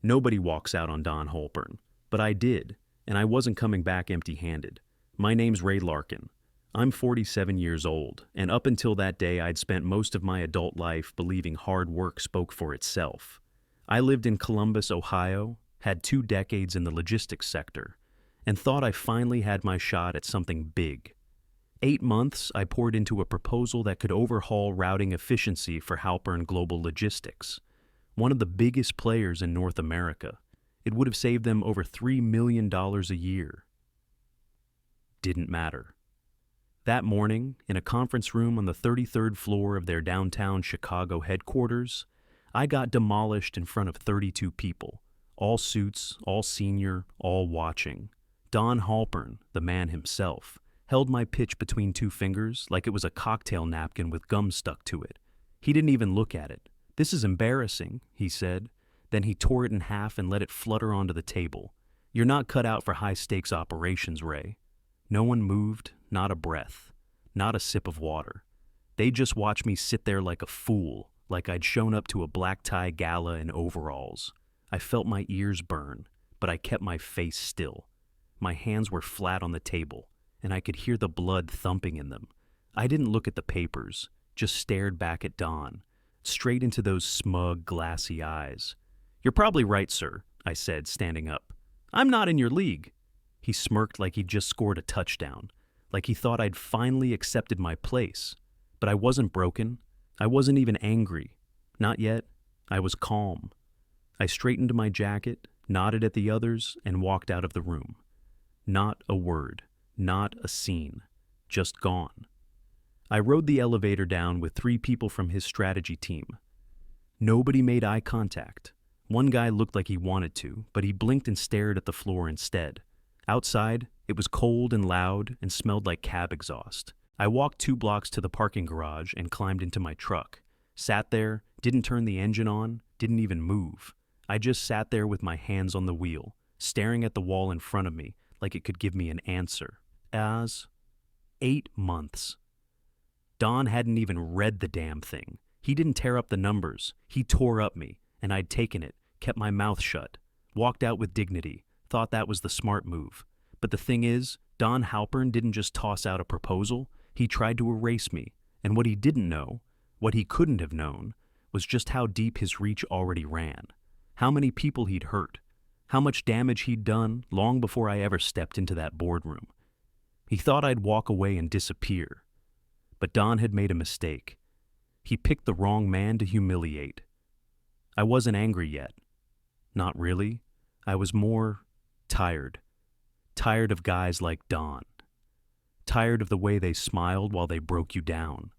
Nobody walks out on Don Halpern, but I did, and I wasn't coming back empty-handed. My name's Ray Larkin. I'm 47 years old, and up until that day I'd spent most of my adult life believing hard work spoke for itself. I lived in Columbus, Ohio, had 2 decades in the logistics sector, and thought I finally had my shot at something big. 8 months I poured into a proposal that could overhaul routing efficiency for Halpern Global Logistics, one of the biggest players in North America. It would have saved them over $3 million a year. Didn't matter. That morning, in a conference room on the 33rd floor of their downtown Chicago headquarters, I got demolished in front of 32 people, all suits, all senior, all watching. Don Halpern, the man himself, held my pitch between 2 fingers like it was a cocktail napkin with gum stuck to it. He didn't even look at it. "This is embarrassing," he said. Then he tore it in half and let it flutter onto the table. "You're not cut out for high-stakes operations, Ray." No one moved, not a breath, not a sip of water. They just watched me sit there like a fool, like I'd shown up to a black tie gala in overalls. I felt my ears burn, but I kept my face still. My hands were flat on the table, and I could hear the blood thumping in them. I didn't look at the papers, just stared back at Don, straight into those smug, glassy eyes. "You're probably right, sir," I said, standing up. "I'm not in your league." He smirked like he'd just scored a touchdown, like he thought I'd finally accepted my place. But I wasn't broken. I wasn't even angry. Not yet. I was calm. I straightened my jacket, nodded at the others, and walked out of the room. Not a word, not a scene, just gone. I rode the elevator down with 3 people from his strategy team. Nobody made eye contact. One guy looked like he wanted to, but he blinked and stared at the floor instead. Outside, it was cold and loud and smelled like cab exhaust. I walked 2 blocks to the parking garage and climbed into my truck. Sat there, didn't turn the engine on, didn't even move. I just sat there with my hands on the wheel, staring at the wall in front of me like it could give me an answer. 8 months. Don hadn't even read the damn thing. He didn't tear up the numbers. He tore up me, and I'd taken it, kept my mouth shut, walked out with dignity, thought that was the smart move. But the thing is, Don Halpern didn't just toss out a proposal. He tried to erase me, and what he didn't know, what he couldn't have known, was just how deep his reach already ran, how many people he'd hurt, how much damage he'd done long before I ever stepped into that boardroom. He thought I'd walk away and disappear. But Don had made a mistake. He picked the wrong man to humiliate. I wasn't angry yet. Not really. I was more tired. Tired of guys like Don. Tired of the way they smiled while they broke you down.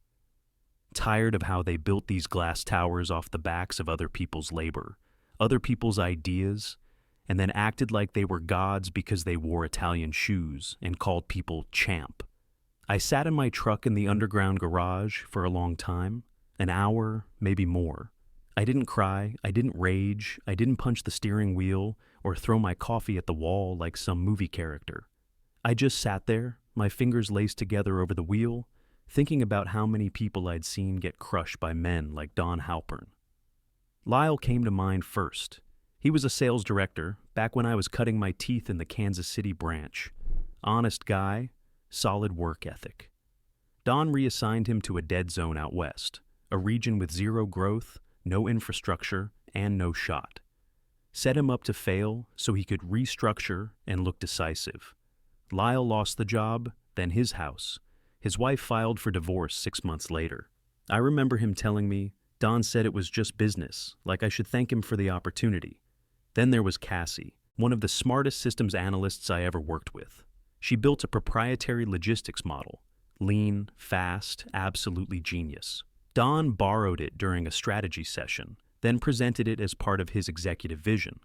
Tired of how they built these glass towers off the backs of other people's labor, other people's ideas, and then acted like they were gods because they wore Italian shoes and called people champ. I sat in my truck in the underground garage for a long time, an hour, maybe more. I didn't cry, I didn't rage, I didn't punch the steering wheel or throw my coffee at the wall like some movie character. I just sat there, my fingers laced together over the wheel, thinking about how many people I'd seen get crushed by men like Don Halpern. Lyle came to mind first. He was a sales director back when I was cutting my teeth in the Kansas City branch. Honest guy, solid work ethic. Don reassigned him to a dead zone out west, a region with 0 growth, no infrastructure, and no shot. Set him up to fail so he could restructure and look decisive. Lyle lost the job, then his house. His wife filed for divorce 6 months later. I remember him telling me, Don said it was just business, like I should thank him for the opportunity. Then there was Cassie, one of the smartest systems analysts I ever worked with. She built a proprietary logistics model, lean, fast, absolutely genius. Don borrowed it during a strategy session, then presented it as part of his executive vision.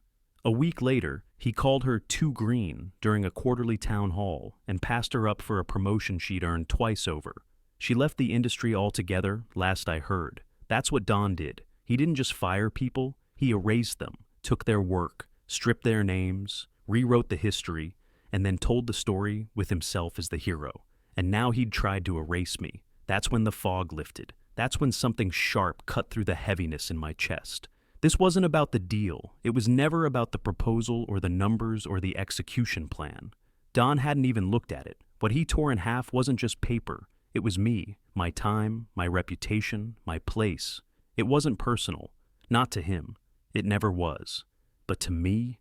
A week later, he called her too green during a quarterly town hall and passed her up for a promotion she'd earned twice over. She left the industry altogether, last I heard. That's what Don did. He didn't just fire people, he erased them, took their work, stripped their names, rewrote the history, and then told the story with himself as the hero. And now he'd tried to erase me. That's when the fog lifted. That's when something sharp cut through the heaviness in my chest. This wasn't about the deal. It was never about the proposal or the numbers or the execution plan. Don hadn't even looked at it. What he tore in half wasn't just paper. It was me, my time, my reputation, my place. It wasn't personal. Not to him. It never was. But to me,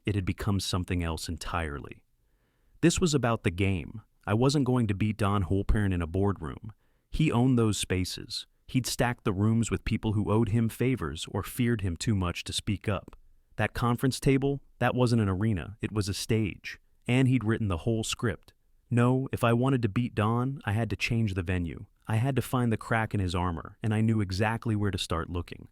it had become something else entirely. This was about the game. I wasn't going to beat Don Holpern in a boardroom. He owned those spaces. He'd stacked the rooms with people who owed him favors or feared him too much to speak up. That conference table, that wasn't an arena, it was a stage. And he'd written the whole script. No, if I wanted to beat Don, I had to change the venue. I had to find the crack in his armor, and I knew exactly where to start looking.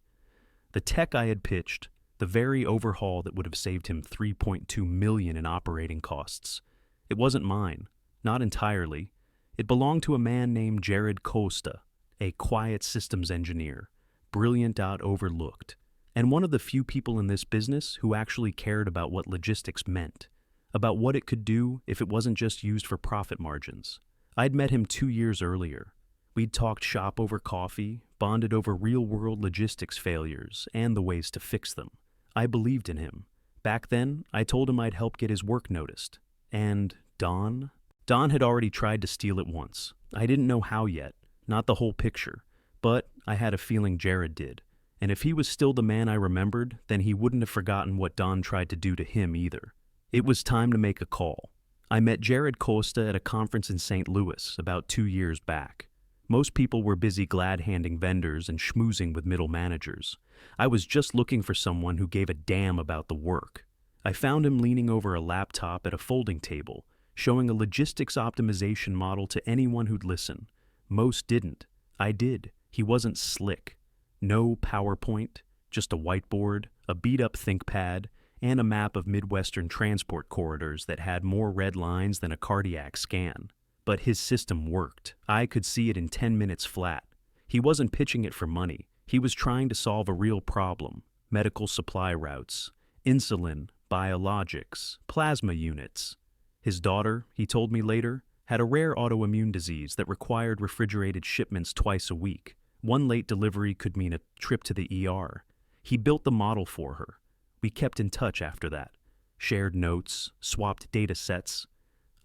The tech I had pitched, the very overhaul that would have saved him $3.2 million in operating costs. It wasn't mine, not entirely. It belonged to a man named Jared Costa, a quiet systems engineer, brilliant out overlooked, and one of the few people in this business who actually cared about what logistics meant, about what it could do if it wasn't just used for profit margins. I'd met him 2 years earlier. We'd talked shop over coffee, bonded over real-world logistics failures and the ways to fix them. I believed in him. Back then, I told him I'd help get his work noticed. And Don? Don had already tried to steal it once. I didn't know how yet, not the whole picture, but I had a feeling Jared did. And if he was still the man I remembered, then he wouldn't have forgotten what Don tried to do to him either. It was time to make a call. I met Jared Costa at a conference in St. Louis about 2 years back. Most people were busy glad-handing vendors and schmoozing with middle managers. I was just looking for someone who gave a damn about the work. I found him leaning over a laptop at a folding table, showing a logistics optimization model to anyone who'd listen. Most didn't. I did. He wasn't slick. No PowerPoint, just a whiteboard, a beat-up ThinkPad, and a map of Midwestern transport corridors that had more red lines than a cardiac scan. But his system worked. I could see it in 10 minutes flat. He wasn't pitching it for money. He was trying to solve a real problem. Medical supply routes, insulin, biologics, plasma units. His daughter, he told me later, had a rare autoimmune disease that required refrigerated shipments twice a week. One late delivery could mean a trip to the ER. He built the model for her. We kept in touch after that. Shared notes, swapped data sets.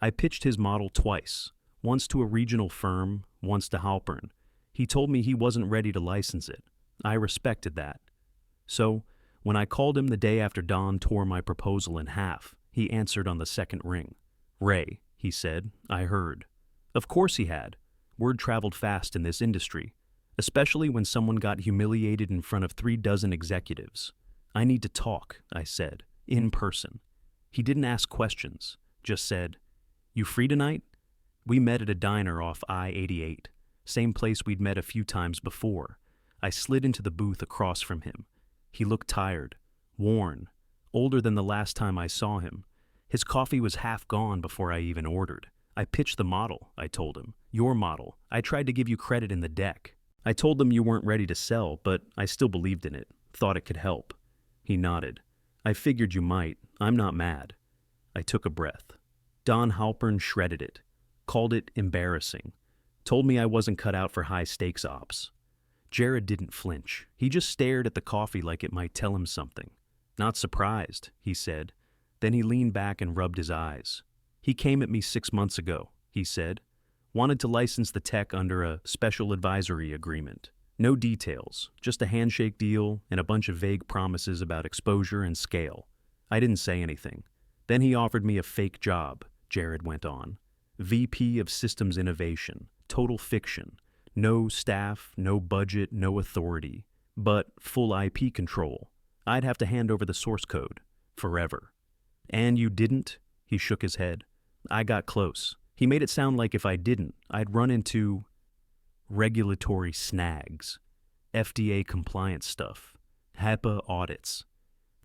I pitched his model twice, once to a regional firm, once to Halpern. He told me he wasn't ready to license it. I respected that. So, when I called him the day after Don tore my proposal in half, he answered on the second ring. "Ray," he said, "I heard." Of course he had. Word traveled fast in this industry, especially when someone got humiliated in front of 36 executives. "I need to talk," I said, in person. He didn't ask questions, just said, "You free tonight?" We met at a diner off I-88, same place we'd met a few times before. I slid into the booth across from him. He looked tired, worn, older than the last time I saw him. His coffee was half gone before I even ordered. "I pitched the model," I told him. "Your model. I tried to give you credit in the deck. I told them you weren't ready to sell, but I still believed in it, thought it could help." He nodded. "I figured you might. I'm not mad." I took a breath. Don Halpern shredded it, called it embarrassing, told me I wasn't cut out for high-stakes ops. Jared didn't flinch. He just stared at the coffee like it might tell him something. "Not surprised," he said. Then he leaned back and rubbed his eyes. "He came at me 6 months ago," he said. "Wanted to license the tech under a special advisory agreement. No details, just a handshake deal and a bunch of vague promises about exposure and scale. I didn't say anything. Then he offered me a fake job," Jared went on. "VP of Systems Innovation, total fiction. No staff, no budget, no authority, but full IP control. I'd have to hand over the source code. Forever." "And you didn't?" He shook his head. "I got close. He made it sound like if I didn't, I'd run into regulatory snags, FDA compliance stuff, HIPAA audits,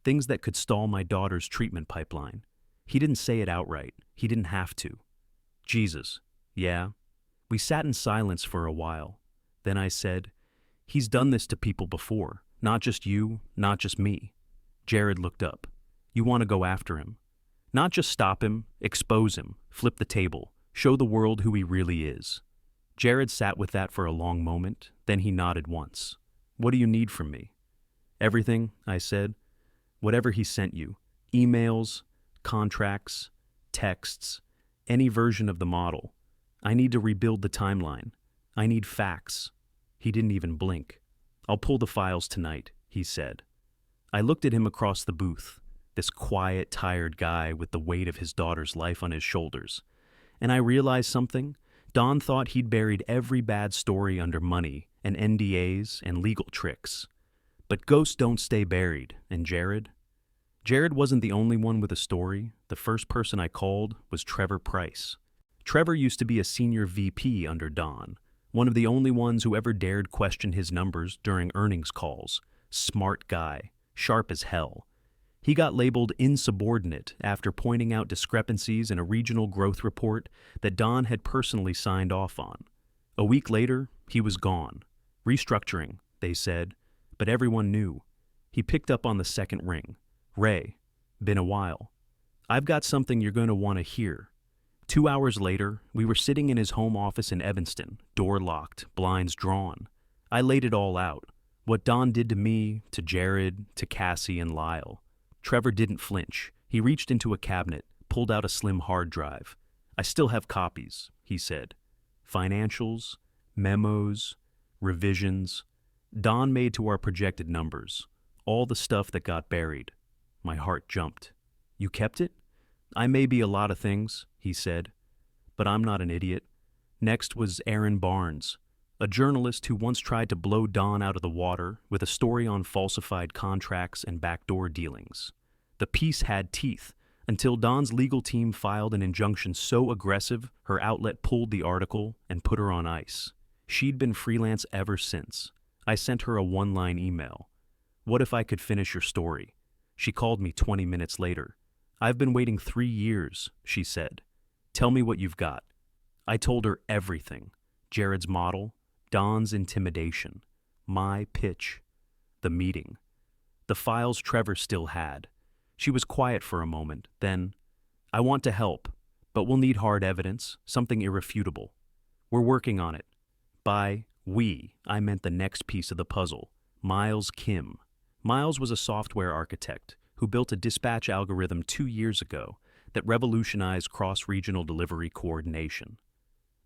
things that could stall my daughter's treatment pipeline. He didn't say it outright. He didn't have to." "Jesus, yeah?" We sat in silence for a while. Then I said, "He's done this to people before. Not just you, not just me." Jared looked up. "You want to go after him? Not just stop him, expose him, flip the table, show the world who he really is." Jared sat with that for a long moment, then he nodded once. "What do you need from me?" Everything, I said. Whatever he sent you. Emails, contracts, texts, any version of the model. I need to rebuild the timeline. I need facts. He didn't even blink. I'll pull the files tonight, he said. I looked at him across the booth, this quiet, tired guy with the weight of his daughter's life on his shoulders. And I realized something. Don thought he'd buried every bad story under money and NDAs and legal tricks. But ghosts don't stay buried, and Jared wasn't the only one with a story. The first person I called was Trevor Price. Trevor used to be a senior VP under Don, one of the only ones who ever dared question his numbers during earnings calls. Smart guy, sharp as hell. He got labeled insubordinate after pointing out discrepancies in a regional growth report that Don had personally signed off on. A week later, he was gone. Restructuring, they said, but everyone knew. He picked up on the second ring. Ray, been a while. I've got something you're going to want to hear. 2 hours later, we were sitting in his home office in Evanston, door locked, blinds drawn. I laid it all out. What Don did to me, to Jared, to Cassie and Lyle. Trevor didn't flinch. He reached into a cabinet, pulled out a slim hard drive. I still have copies, he said. Financials, memos, revisions. Don made to our projected numbers. All the stuff that got buried. My heart jumped. You kept it? I may be a lot of things, he said, but I'm not an idiot. Next was Aaron Barnes, a journalist who once tried to blow Don out of the water with a story on falsified contracts and backdoor dealings. The piece had teeth until Don's legal team filed an injunction so aggressive her outlet pulled the article and put her on ice. She'd been freelance ever since. I sent her a one-line email. What if I could finish your story? She called me 20 minutes later. I've been waiting 3 years, she said. Tell me what you've got. I told her everything. Jared's model, Don's intimidation, my pitch, the meeting, the files Trevor still had. She was quiet for a moment, then, I want to help, but we'll need hard evidence, something irrefutable. We're working on it. By we, I meant the next piece of the puzzle, Miles Kim. Miles was a software architect who built a dispatch algorithm 2 years ago that revolutionized cross-regional delivery coordination.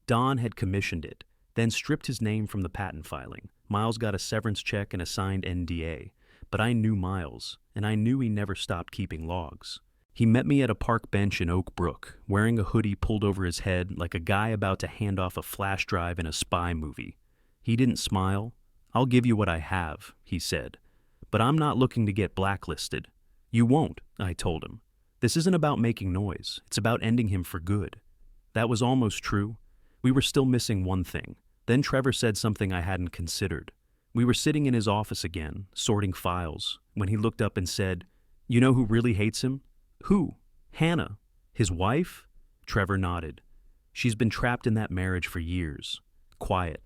Don had commissioned it, then stripped his name from the patent filing. Miles got a severance check and a signed NDA, but I knew Miles, and I knew he never stopped keeping logs. He met me at a park bench in Oak Brook, wearing a hoodie pulled over his head like a guy about to hand off a flash drive in a spy movie. He didn't smile. I'll give you what I have, he said, but I'm not looking to get blacklisted. You won't, I told him. This isn't about making noise. It's about ending him for good. That was almost true. We were still missing one thing. Then Trevor said something I hadn't considered. We were sitting in his office again, sorting files, when he looked up and said, You know who really hates him? Who? Hannah. His wife? Trevor nodded. She's been trapped in that marriage for years. Quiet.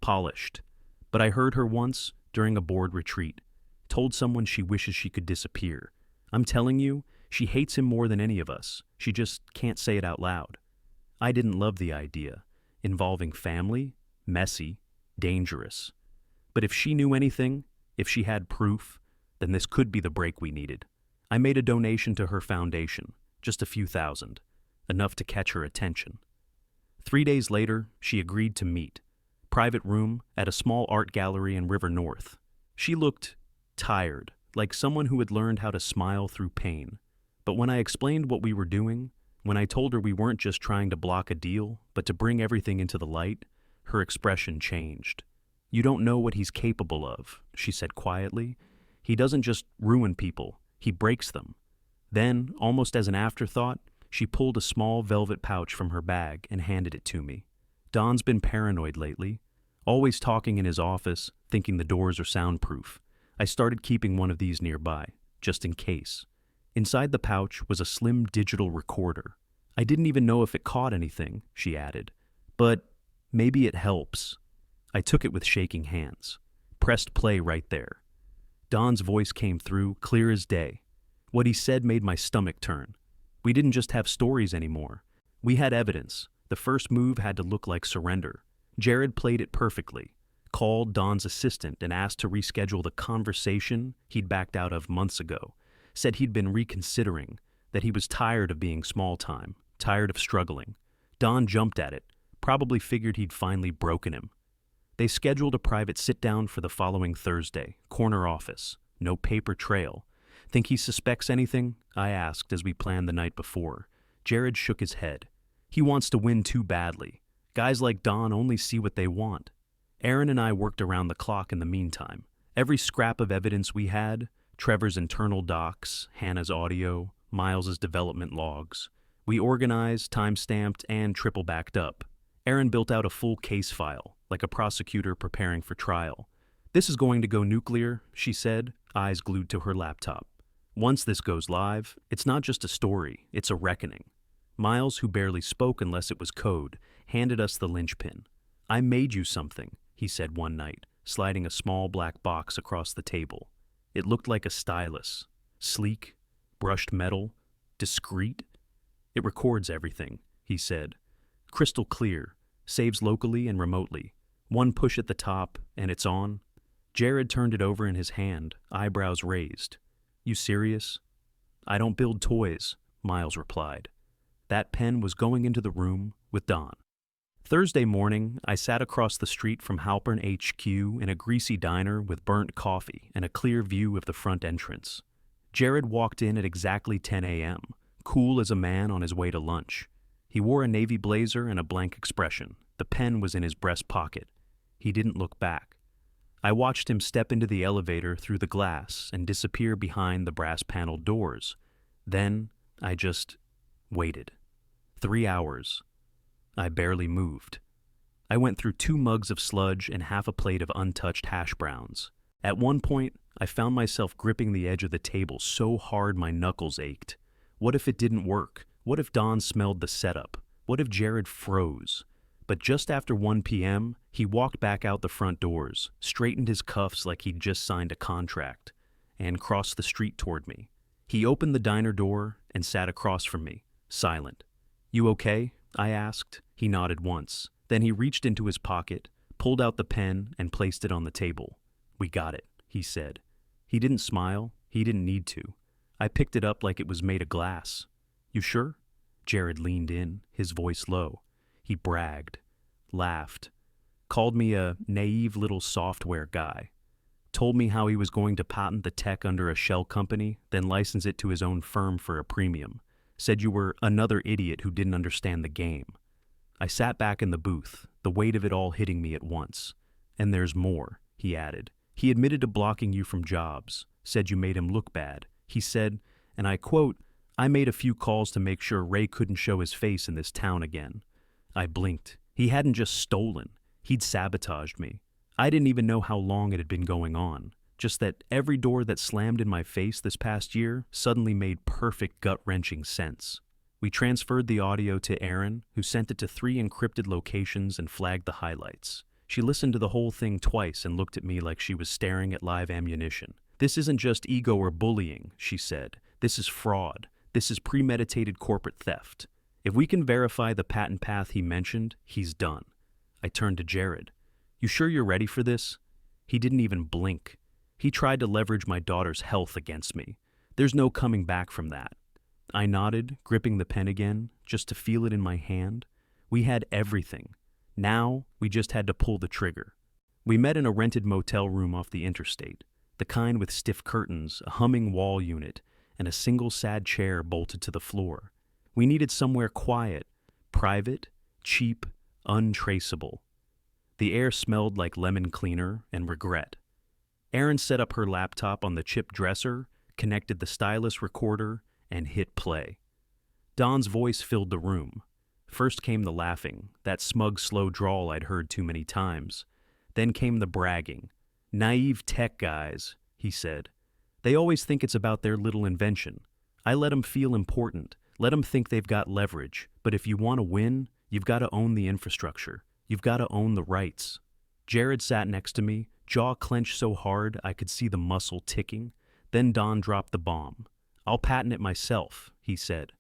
Polished. But I heard her once, during a board retreat, told someone she wishes she could disappear. I'm telling you, she hates him more than any of us. She just can't say it out loud. I didn't love the idea. Involving family, messy, dangerous. But if she knew anything, if she had proof, then this could be the break we needed. I made a donation to her foundation, just a few thousand, enough to catch her attention. 3 days later, she agreed to meet. Private room at a small art gallery in River North. She looked tired, like someone who had learned how to smile through pain. But when I explained what we were doing, when I told her we weren't just trying to block a deal, but to bring everything into the light, her expression changed. You don't know what he's capable of, she said quietly. He doesn't just ruin people, he breaks them. Then, almost as an afterthought, she pulled a small velvet pouch from her bag and handed it to me. Don's been paranoid lately, always talking in his office, thinking the doors are soundproof. I started keeping one of these nearby, just in case. Inside the pouch was a slim digital recorder. I didn't even know if it caught anything, she added. But maybe it helps. I took it with shaking hands. Pressed play right there. Don's voice came through, clear as day. What he said made my stomach turn. We didn't just have stories anymore. We had evidence. The first move had to look like surrender. Jared played it perfectly. called Don's assistant and asked to reschedule the conversation he'd backed out of months ago. Said he'd been reconsidering, that he was tired of being small time, tired of struggling. Don jumped at it, probably figured he'd finally broken him. They scheduled a private sit-down for the following Thursday, corner office, no paper trail. Think he suspects anything? I asked as we planned the night before. Jared shook his head. He wants to win too badly. Guys like Don only see what they want. Aaron and I worked around the clock in the meantime. Every scrap of evidence we had, Trevor's internal docs, Hannah's audio, Miles's development logs, we organized, time-stamped, and triple-backed up. Aaron built out a full case file, like a prosecutor preparing for trial. This is going to go nuclear, she said, eyes glued to her laptop. Once this goes live, it's not just a story, it's a reckoning. Miles, who barely spoke unless it was code, handed us the linchpin. I made you something, he said one night, sliding a small black box across the table. It looked like a stylus. Sleek, brushed metal, discreet. It records everything, he said. Crystal clear, saves locally and remotely. One push at the top, and it's on. Jared turned it over in his hand, eyebrows raised. You serious? I don't build toys, Miles replied. That pen was going into the room with Don. Thursday morning, I sat across the street from Halpern HQ in a greasy diner with burnt coffee and a clear view of the front entrance. Jared walked in at exactly 10 a.m., cool as a man on his way to lunch. He wore a navy blazer and a blank expression. The pen was in his breast pocket. He didn't look back. I watched him step into the elevator through the glass and disappear behind the brass-paneled doors. Then I just waited. 3 hours. I barely moved. I went through 2 mugs of sludge and half a plate of untouched hash browns. At one point, I found myself gripping the edge of the table so hard my knuckles ached. What if it didn't work? What if Don smelled the setup? What if Jared froze? But just after 1 p.m., he walked back out the front doors, straightened his cuffs like he'd just signed a contract, and crossed the street toward me. He opened the diner door and sat across from me, silent. You okay? I asked. He nodded once. Then he reached into his pocket, pulled out the pen, and placed it on the table. We got it, he said. He didn't smile. He didn't need to. I picked it up like it was made of glass. You sure? Jared leaned in, his voice low. He bragged, laughed, called me a naive little software guy, told me how he was going to patent the tech under a shell company, then license it to his own firm for a premium. Said you were another idiot who didn't understand the game. I sat back in the booth, the weight of it all hitting me at once. And there's more, he added. He admitted to blocking you from jobs, said you made him look bad. He said, and I quote, I made a few calls to make sure Ray couldn't show his face in this town again. I blinked. He hadn't just stolen. He'd sabotaged me. I didn't even know how long it had been going on. Just that every door that slammed in my face this past year suddenly made perfect gut-wrenching sense. We transferred the audio to Erin, who sent it to 3 encrypted locations and flagged the highlights. She listened to the whole thing twice and looked at me like she was staring at live ammunition. This isn't just ego or bullying, she said. This is fraud. This is premeditated corporate theft. If we can verify the patent path he mentioned, he's done. I turned to Jared. You sure you're ready for this? He didn't even blink. He tried to leverage my daughter's health against me. There's no coming back from that. I nodded, gripping the pen again, just to feel it in my hand. We had everything. Now, we just had to pull the trigger. We met in a rented motel room off the interstate, the kind with stiff curtains, a humming wall unit, and a single sad chair bolted to the floor. We needed somewhere quiet, private, cheap, untraceable. The air smelled like lemon cleaner and regret. Erin set up her laptop on the chip dresser, connected the stylus recorder, and hit play. Don's voice filled the room. First came the laughing, that smug, slow drawl I'd heard too many times. Then came the bragging. Naive tech guys, he said. They always think it's about their little invention. I let them feel important, let them think they've got leverage, but if you want to win, you've got to own the infrastructure. You've got to own the rights. Jared sat next to me, jaw clenched so hard I could see the muscle ticking. Then Don dropped the bomb. I'll patent it myself, he said.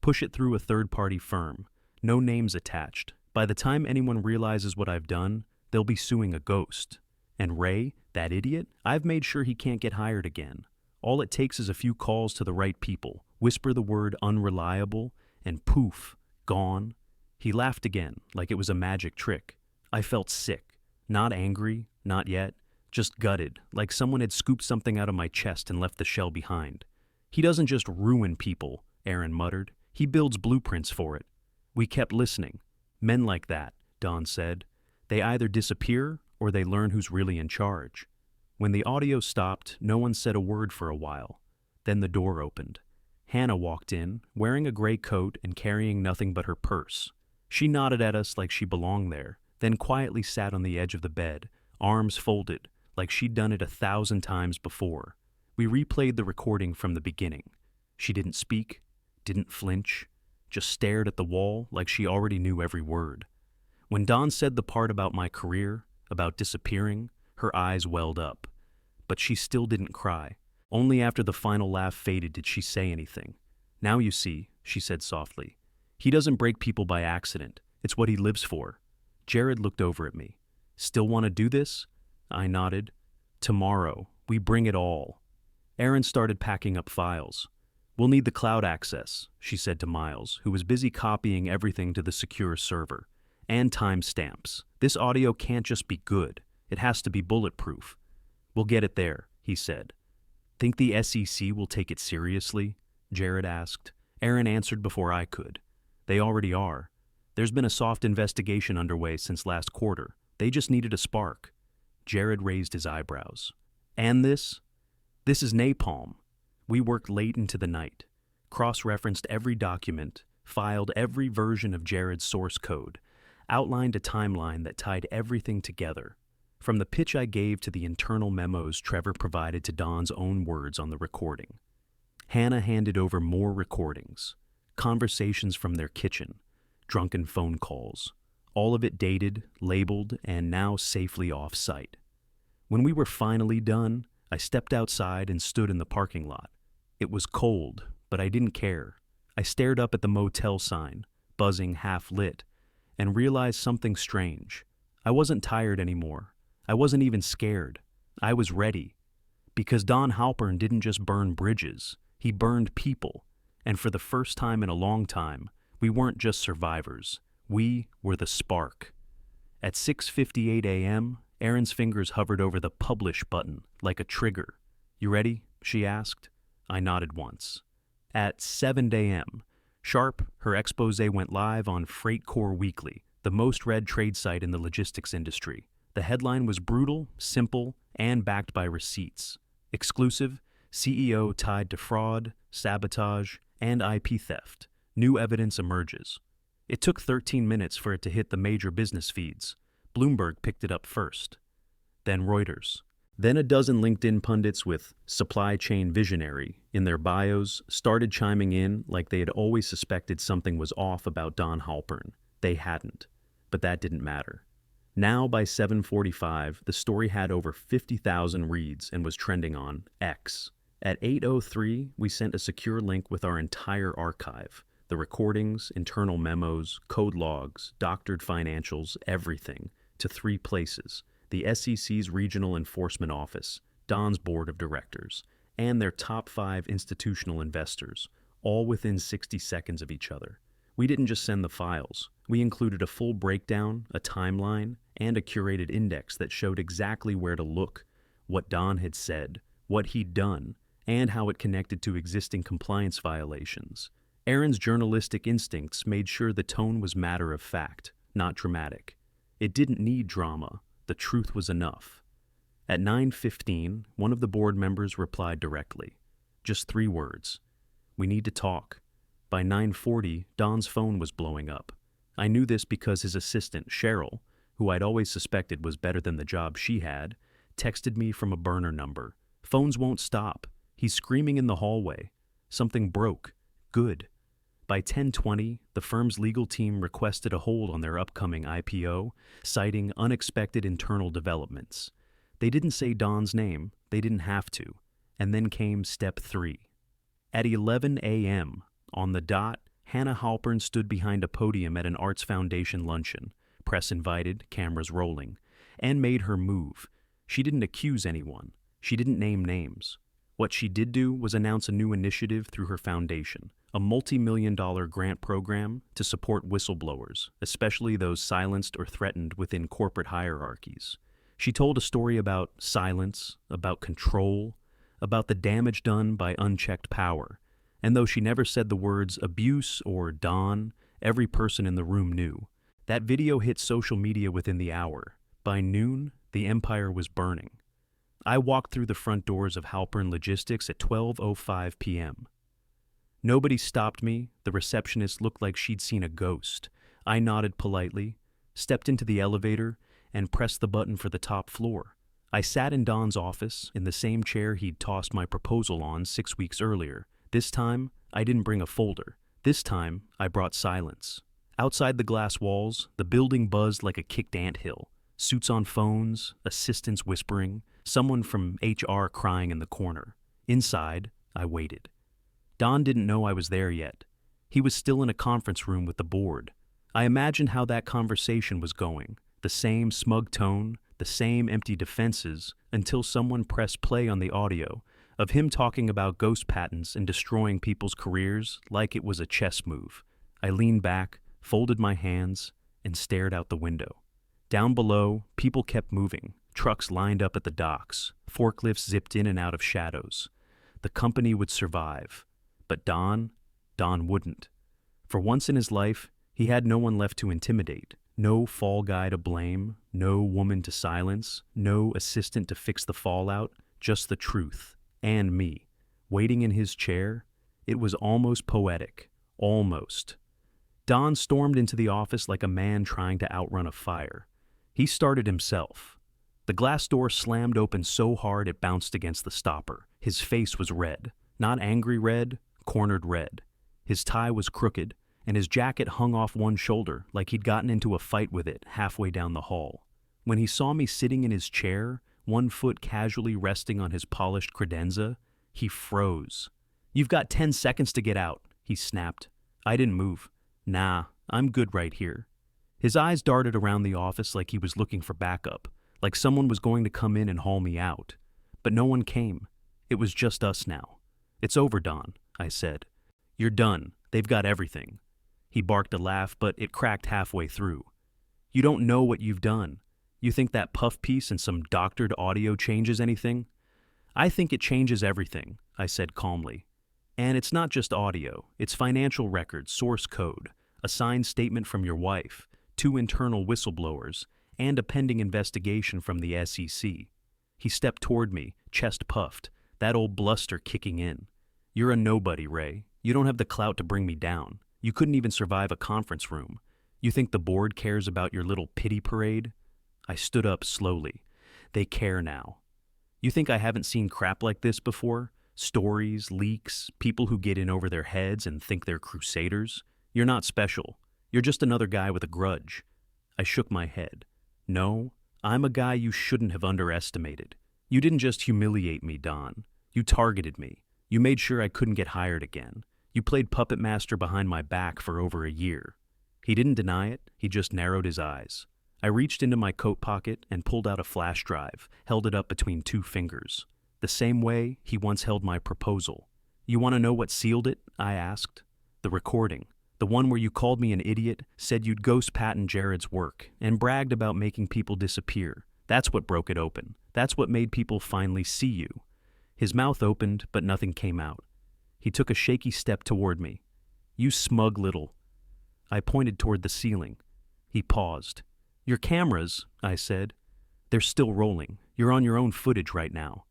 Push it through a third-party firm. No names attached. By the time anyone realizes what I've done, they'll be suing a ghost. And Ray, that idiot, I've made sure he can't get hired again. All it takes is a few calls to the right people, whisper the word unreliable, and poof, gone. He laughed again, like it was a magic trick. I felt sick. Not angry, not yet. Just gutted, like someone had scooped something out of my chest and left the shell behind. He doesn't just ruin people, Aaron muttered. He builds blueprints for it. We kept listening. Men like that, Don said. They either disappear or they learn who's really in charge. When the audio stopped, no one said a word for a while. Then the door opened. Hannah walked in, wearing a gray coat and carrying nothing but her purse. She nodded at us like she belonged there, then quietly sat on the edge of the bed, arms folded, like she'd done it 1,000 times before. We replayed the recording from the beginning. She didn't speak, didn't flinch, just stared at the wall like she already knew every word. When Don said the part about my career, about disappearing, her eyes welled up. But she still didn't cry. Only after the final laugh faded did she say anything. Now you see, she said softly. He doesn't break people by accident. It's what he lives for. Jared looked over at me. Still want to do this? I nodded. Tomorrow, we bring it all. Aaron started packing up files. We'll need the cloud access, she said to Miles, who was busy copying everything to the secure server. And timestamps. This audio can't just be good. It has to be bulletproof. We'll get it there, he said. Think the SEC will take it seriously? Jared asked. Aaron answered before I could. They already are. There's been a soft investigation underway since last quarter. They just needed a spark. Jared raised his eyebrows. And this? This is napalm. We worked late into the night, cross-referenced every document, filed every version of Jared's source code, outlined a timeline that tied everything together. From the pitch I gave to the internal memos Trevor provided to Don's own words on the recording. Hannah handed over more recordings, conversations from their kitchen, drunken phone calls, all of it dated, labeled, and now safely off-site. When we were finally done, I stepped outside and stood in the parking lot. It was cold, but I didn't care. I stared up at the motel sign, buzzing half-lit, and realized something strange. I wasn't tired anymore. I wasn't even scared. I was ready. Because Don Halpern didn't just burn bridges, he burned people. And for the first time in a long time, we weren't just survivors. We were the spark. At 6:58 a.m., Erin's fingers hovered over the publish button, like a trigger. You ready? She asked. I nodded once. At 7 a.m., sharp, her expose went live on FreightCor Weekly, the most read trade site in the logistics industry. The headline was brutal, simple, and backed by receipts. Exclusive, CEO tied to fraud, sabotage, and IP theft. New evidence emerges. It took 13 minutes for it to hit the major business feeds. Bloomberg picked it up first. Then Reuters. Then a dozen LinkedIn pundits with supply chain visionary in their bios started chiming in like they had always suspected something was off about Don Halpern. They hadn't. But that didn't matter. Now, by 7:45, the story had over 50,000 reads and was trending on X. At 8:03, we sent a secure link with our entire archive. The recordings, internal memos, code logs, doctored financials, everything, to 3 places: the SEC's Regional Enforcement Office, Don's Board of Directors, and their top 5 institutional investors, all within 60 seconds of each other. We didn't just send the files. We included a full breakdown, a timeline, and a curated index that showed exactly where to look, what Don had said, what he'd done, and how it connected to existing compliance violations. Erin's journalistic instincts made sure the tone was matter of fact, not dramatic. It didn't need drama. The truth was enough. At 9:15, one of the board members replied directly. Just 3 words. We need to talk. By 9:40, Don's phone was blowing up. I knew this because his assistant, Cheryl, who I'd always suspected was better than the job she had, texted me from a burner number. Phones won't stop. He's screaming in the hallway. Something broke. Good. By 10:20, the firm's legal team requested a hold on their upcoming IPO, citing unexpected internal developments. They didn't say Don's name. They didn't have to. And then came step 3. At 11 a.m., on the dot, Hannah Halpern stood behind a podium at an Arts Foundation luncheon, press invited, cameras rolling, and made her move. She didn't accuse anyone. She didn't name names. What she did do was announce a new initiative through her foundation, a multi-million-dollar grant program to support whistleblowers, especially those silenced or threatened within corporate hierarchies. She told a story about silence, about control, about the damage done by unchecked power. And though she never said the words abuse or Don, every person in the room knew. That video hit social media within the hour. By noon, the empire was burning. I walked through the front doors of Halpern Logistics at 12:05 p.m. Nobody stopped me. The receptionist looked like she'd seen a ghost. I nodded politely, stepped into the elevator, and pressed the button for the top floor. I sat in Don's office, in the same chair he'd tossed my proposal on 6 weeks earlier. This time, I didn't bring a folder. This time, I brought silence. Outside the glass walls, the building buzzed like a kicked anthill. Suits on phones, assistants whispering, someone from HR crying in the corner. Inside, I waited. Don didn't know I was there yet. He was still in a conference room with the board. I imagined how that conversation was going. The same smug tone, the same empty defenses, until someone pressed play on the audio of him talking about ghost patents and destroying people's careers like it was a chess move. I leaned back, folded my hands, and stared out the window. Down below, people kept moving. Trucks lined up at the docks. Forklifts zipped in and out of shadows. The company would survive. But Don wouldn't. For once in his life, he had no one left to intimidate. No fall guy to blame, no woman to silence, no assistant to fix the fallout, just the truth. And me, waiting in his chair. It was almost poetic. Almost. Don stormed into the office like a man trying to outrun a fire. He started himself. The glass door slammed open so hard it bounced against the stopper. His face was red. Not angry red, cornered red. His tie was crooked, and his jacket hung off one shoulder like he'd gotten into a fight with it halfway down the hall. When he saw me sitting in his chair, one foot casually resting on his polished credenza, he froze. "You've got 10 seconds to get out," he snapped. I didn't move. "Nah, I'm good right here." His eyes darted around the office like he was looking for backup, like someone was going to come in and haul me out. But no one came. It was just us now. "It's over, Don," I said. "You're done. They've got everything." He barked a laugh, but it cracked halfway through. "You don't know what you've done. You think that puff piece and some doctored audio changes anything?" "I think it changes everything," I said calmly. "And it's not just audio. It's financial records, source code, a signed statement from your wife, 2 internal whistleblowers, and a pending investigation from the SEC. He stepped toward me, chest puffed, that old bluster kicking in. "You're a nobody, Ray. You don't have the clout to bring me down. You couldn't even survive a conference room. You think the board cares about your little pity parade?" I stood up slowly. "They care now. You think I haven't seen crap like this before? Stories, leaks, people who get in over their heads and think they're crusaders? You're not special. You're just another guy with a grudge." I shook my head. "No, I'm a guy you shouldn't have underestimated. You didn't just humiliate me, Don. You targeted me. You made sure I couldn't get hired again. You played puppet master behind my back for over a year." He didn't deny it. He just narrowed his eyes. I reached into my coat pocket and pulled out a flash drive, held it up between 2 fingers. The same way he once held my proposal. "You want to know what sealed it?" I asked. "The recording. The one where you called me an idiot, said you'd ghost patent Jared's work, and bragged about making people disappear. That's what broke it open. That's what made people finally see you." His mouth opened, but nothing came out. He took a shaky step toward me. "You smug little..." I pointed toward the ceiling. He paused. "Your cameras," I said. "They're still rolling. You're on your own footage right now."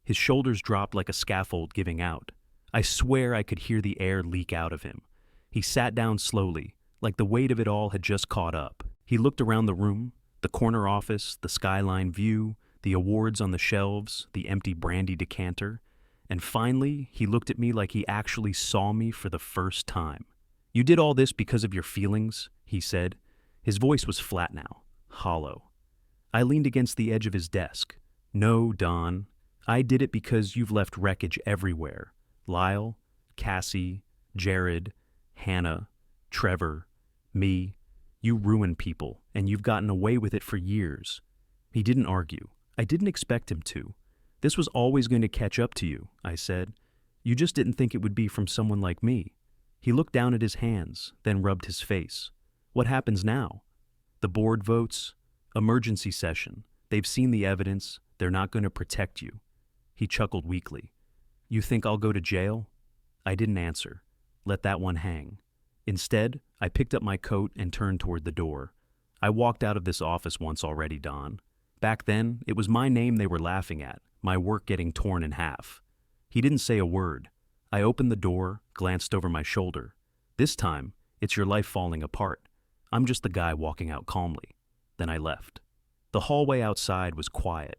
His shoulders dropped like a scaffold giving out. I swear I could hear the air leak out of him. He sat down slowly, like the weight of it all had just caught up. He looked around the room, the corner office, the skyline view, the awards on the shelves, the empty brandy decanter, and finally he looked at me like he actually saw me for the first time. "You did all this because of your feelings," he said. His voice was flat now, hollow. I leaned against the edge of his desk. "No, Don. I did it because you've left wreckage everywhere. Lyle, Cassie, Jared, Hannah, Trevor, me. You ruin people, and you've gotten away with it for years." He didn't argue. I didn't expect him to. This was always going to catch up to you, I said. You just didn't think it would be from someone like me. He looked down at his hands, then rubbed his face. What happens now? The board votes. Emergency session. They've seen the evidence. They're not going to protect you. He chuckled weakly. You think I'll go to jail? I didn't answer. Let that one hang. Instead, I picked up my coat and turned toward the door. I walked out of this office once already, Don. Back then, it was my name they were laughing at, my work getting torn in half. He didn't say a word. I opened the door, glanced over my shoulder. This time, it's your life falling apart. I'm just the guy walking out calmly. Then I left. The hallway outside was quiet.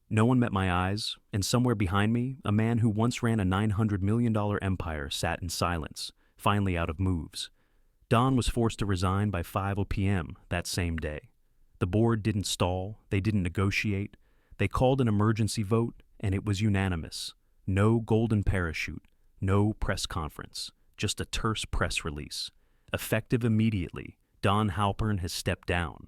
No one met my eyes, and somewhere behind me, a man who once ran a $900 million empire sat in silence, finally out of moves. Don was forced to resign by 5 p.m. that same day. The board didn't stall, they didn't negotiate. They called an emergency vote, and it was unanimous. No golden parachute, no press conference, just a terse press release. Effective immediately, Don Halpern has stepped down.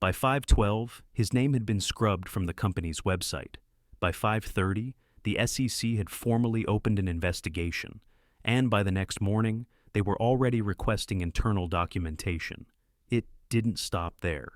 By 5:12, his name had been scrubbed from the company's website. By 5:30, the SEC had formally opened an investigation, and by the next morning, they were already requesting internal documentation. It didn't stop there.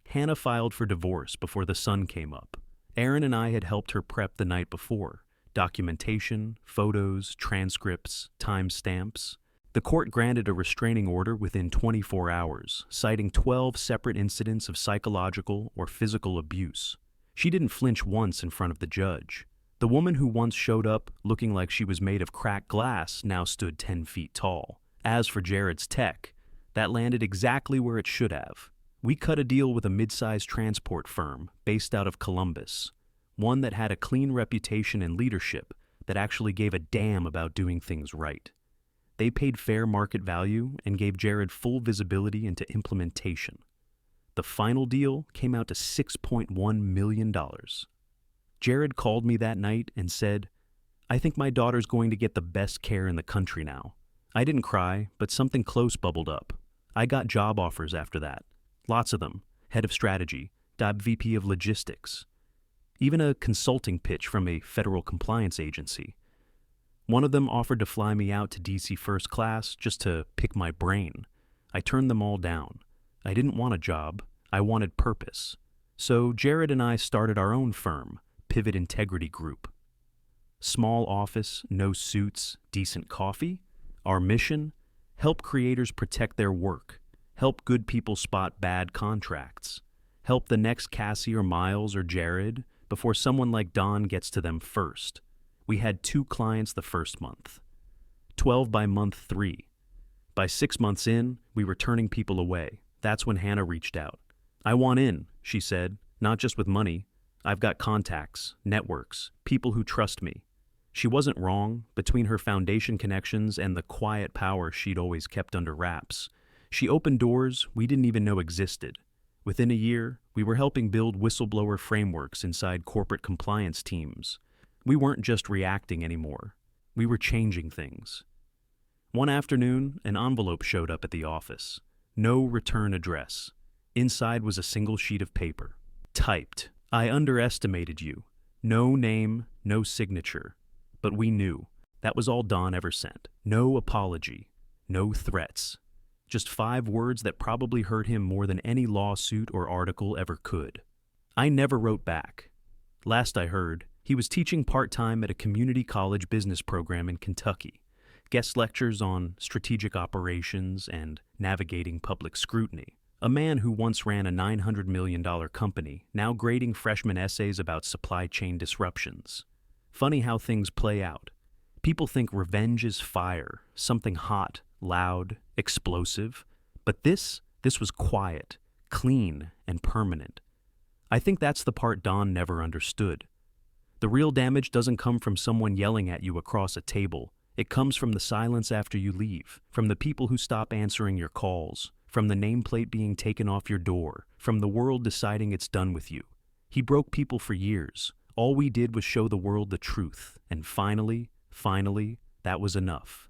Hannah filed for divorce before the sun came up. Aaron and I had helped her prep the night before. Documentation, photos, transcripts, timestamps. The court granted a restraining order within 24 hours, citing 12 separate incidents of psychological or physical abuse. She didn't flinch once in front of the judge. The woman who once showed up looking like she was made of cracked glass now stood 10 feet tall. As for Jared's tech, that landed exactly where it should have. We cut a deal with a mid-sized transport firm based out of Columbus, one that had a clean reputation and leadership that actually gave a damn about doing things right. They paid fair market value and gave Jared full visibility into implementation. The final deal came out to $6.1 million. Jared called me that night and said, I think my daughter's going to get the best care in the country now. I didn't cry, but something close bubbled up. I got job offers after that. Lots of them. Head of strategy, VP of logistics. Even a consulting pitch from a federal compliance agency. One of them offered to fly me out to DC first class just to pick my brain. I turned them all down. I didn't want a job. I wanted purpose. So Jared and I started our own firm, Pivot Integrity Group. Small office, no suits, decent coffee. Our mission? Help creators protect their work. Help good people spot bad contracts. Help the next Cassie or Miles or Jared before someone like Don gets to them first. We had 2 clients the first month. 12 by month 3. By 6 months in, we were turning people away. That's when Hannah reached out. I want in, she said, not just with money. I've got contacts, networks, people who trust me. She wasn't wrong. Between her foundation connections and the quiet power she'd always kept under wraps, she opened doors we didn't even know existed. Within a year, we were helping build whistleblower frameworks inside corporate compliance teams. We weren't just reacting anymore. We were changing things. One afternoon, an envelope showed up at the office. No return address. Inside was a single sheet of paper. Typed, I underestimated you. No name, no signature. But we knew. That was all Don ever sent. No apology. No threats. Just 5 words that probably hurt him more than any lawsuit or article ever could. I never wrote back. Last I heard, he was teaching part-time at a community college business program in Kentucky. Guest lectures on strategic operations and navigating public scrutiny. A man who once ran a $900 million company, now grading freshman essays about supply chain disruptions. Funny how things play out. People think revenge is fire, something hot, loud, explosive. But this was quiet, clean, and permanent. I think that's the part Don never understood. The real damage doesn't come from someone yelling at you across a table. It comes from the silence after you leave, from the people who stop answering your calls, from the nameplate being taken off your door, from the world deciding it's done with you. He broke people for years. All we did was show the world the truth, and finally, that was enough.